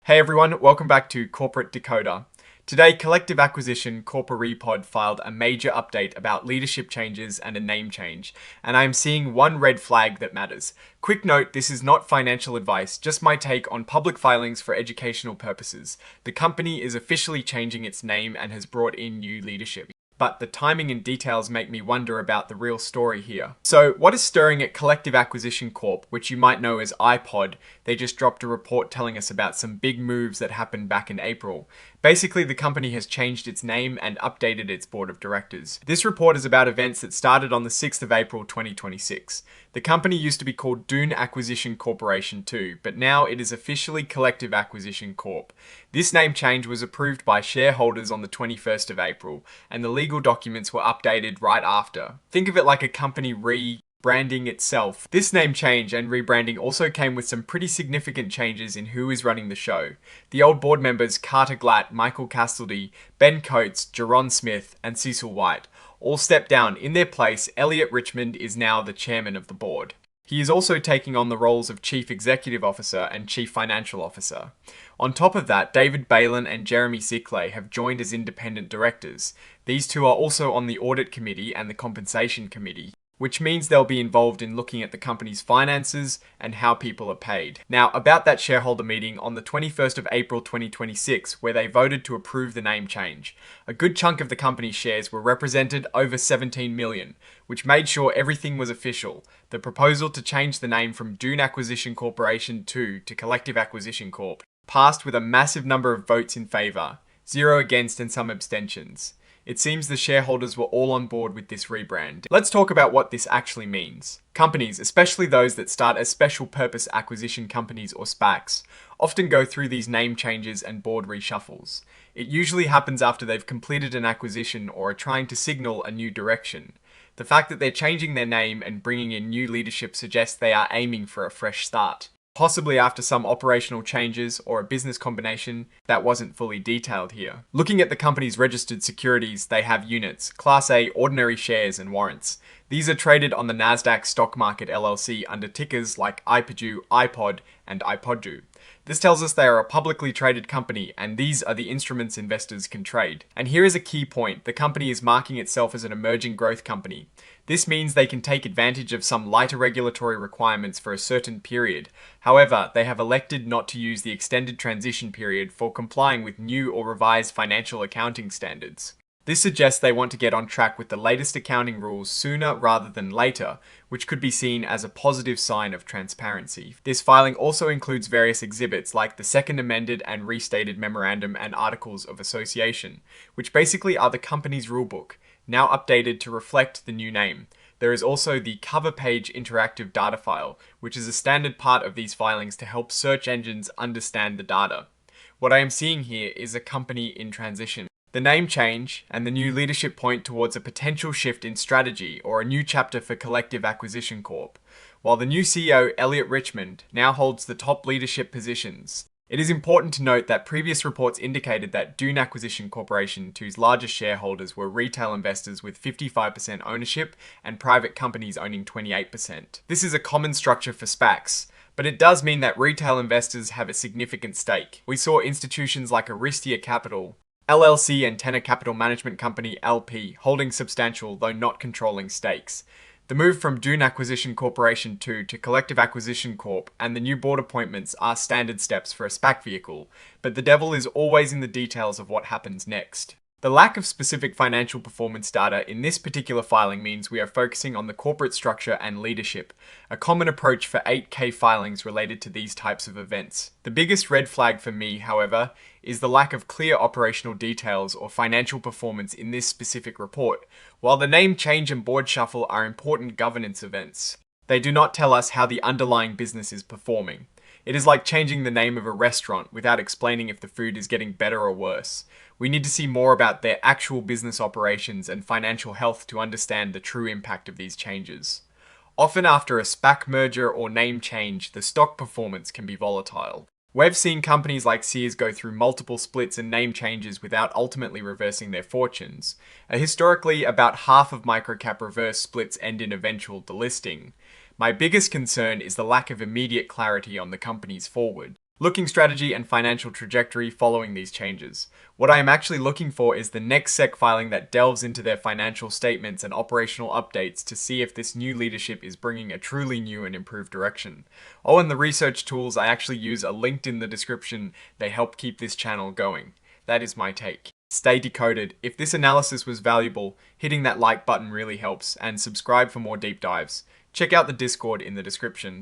Hey everyone, welcome back to Corporate Decoder. Today, Collective Acquisition Corp IPOD filed a major update about leadership changes and a name change, and I am seeing one red flag that matters. Quick note, this is not financial advice, just my take on public filings for educational purposes. The company is officially changing its name and has brought in new leadership. But the timing and details make me wonder about the real story here. So, what is stirring at Collective Acquisition Corp, which you might know as IPOD? They just dropped a report telling us about some big moves that happened back in April. Basically, the company has changed its name and updated its board of directors. This report is about events that started on the 6th of April 2026. The company used to be called Dune Acquisition Corporation 2, but now it is officially Collective Acquisition Corp. This name change was approved by shareholders on the 21st of April, and the legal documents were updated right after. Think of it like a company rebranding itself. This name change and rebranding also came with some pretty significant changes in who is running the show. The old board members Carter Glatt, Michael Castaldy, Ben Coates, Jaron Smith, and Cecil White all stepped down. In their place, Elliot Richmond is now the chairman of the board. He is also taking on the roles of Chief Executive Officer and Chief Financial Officer. On top of that, David Balin and Jeremy Sickley have joined as independent directors. These two are also on the Audit Committee and the Compensation Committee, which means they'll be involved in looking at the company's finances and how people are paid. Now, about that shareholder meeting on the 21st of April 2026, where they voted to approve the name change. A good chunk of the company's shares were represented, over 17 million, which made sure everything was official. The proposal to change the name from Dune Acquisition Corporation 2 to Collective Acquisition Corp passed with a massive number of votes in favour, 0 against and some abstentions. It seems the shareholders were all on board with this rebrand. Let's talk about what this actually means. Companies, especially those that start as special purpose acquisition companies or SPACs, often go through these name changes and board reshuffles. It usually happens after they've completed an acquisition or are trying to signal a new direction. The fact that they're changing their name and bringing in new leadership suggests they are aiming for a fresh start. Possibly after some operational changes or a business combination that wasn't fully detailed here. Looking at the company's registered securities, they have units, Class A ordinary shares and warrants. These are traded on the Nasdaq Stock Market LLC under tickers like IPOD, IPOD, and IPODW. This tells us they are a publicly traded company, and these are the instruments investors can trade. And here is a key point: the company is marking itself as an emerging growth company. This means they can take advantage of some lighter regulatory requirements for a certain period. However, they have elected not to use the extended transition period for complying with new or revised financial accounting standards. This suggests they want to get on track with the latest accounting rules sooner rather than later, which could be seen as a positive sign of transparency. This filing also includes various exhibits like the second amended and restated memorandum and articles of association, which basically are the company's rulebook, now updated to reflect the new name. There is also the cover page interactive data file, which is a standard part of these filings to help search engines understand the data. What I am seeing here is a company in transition. The name change and the new leadership point towards a potential shift in strategy or a new chapter for Collective Acquisition Corp, while the new CEO, Elliot Richmond, now holds the top leadership positions. It is important to note that previous reports indicated that Dune Acquisition Corporation 2's largest shareholders were retail investors with 55% ownership and private companies owning 28%. This is a common structure for SPACs, but it does mean that retail investors have a significant stake. We saw institutions like Aristia Capital, LLC and Tenor Capital Management Company LP holding substantial, though not controlling, stakes. The move from Dune Acquisition Corporation 2 to Collective Acquisition Corp and the new board appointments are standard steps for a SPAC vehicle, but the devil is always in the details of what happens next. The lack of specific financial performance data in this particular filing means we are focusing on the corporate structure and leadership, a common approach for 8K filings related to these types of events. The biggest red flag for me, however, is the lack of clear operational details or financial performance in this specific report. While the name change and board shuffle are important governance events, they do not tell us how the underlying business is performing. It is like changing the name of a restaurant without explaining if the food is getting better or worse. We need to see more about their actual business operations and financial health to understand the true impact of these changes. Often after a SPAC merger or name change, the stock performance can be volatile. We've seen companies like Sears go through multiple splits and name changes without ultimately reversing their fortunes. Historically, about half of microcap reverse splits end in eventual delisting. My biggest concern is the lack of immediate clarity on the company's forward. Looking strategy and financial trajectory following these changes. What I am actually looking for is the next SEC filing that delves into their financial statements and operational updates to see if this new leadership is bringing a truly new and improved direction. Oh, and the research tools I actually use are linked in the description. They help keep this channel going. That is my take. Stay decoded. If this analysis was valuable, hitting that like button really helps, and subscribe for more deep dives. Check out the Discord in the description.